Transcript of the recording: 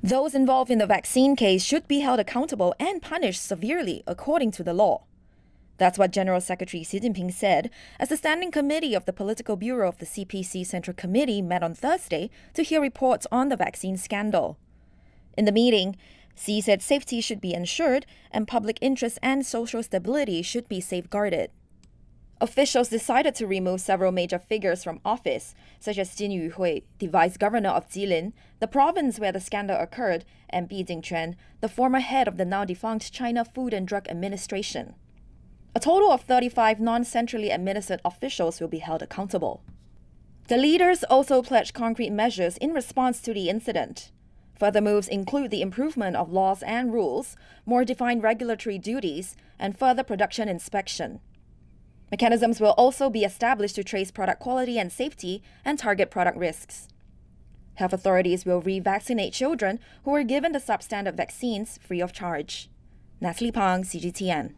Those involved in the vaccine case should be held accountable and punished severely according to the law. That's what General Secretary Xi Jinping said as the Standing Committee of the Political Bureau of the CPC Central Committee met on Thursday to hear reports on the vaccine scandal. In the meeting, Xi said safety should be ensured and public interest and social stability should be safeguarded. Officials decided to remove several major figures from office, such as Jin Yuhui, the vice governor of Jilin, the province where the scandal occurred, and Bi Jingquan, the former head of the now-defunct China Food and Drug Administration. A total of 35 non-centrally administered officials will be held accountable. The leaders also pledged concrete measures in response to the incident. Further moves include the improvement of laws and rules, more defined regulatory duties, and further production inspection. Mechanisms will also be established to trace product quality and safety and target product risks. Health authorities will revaccinate children who were given the substandard vaccines free of charge. Natalie Pang, CGTN.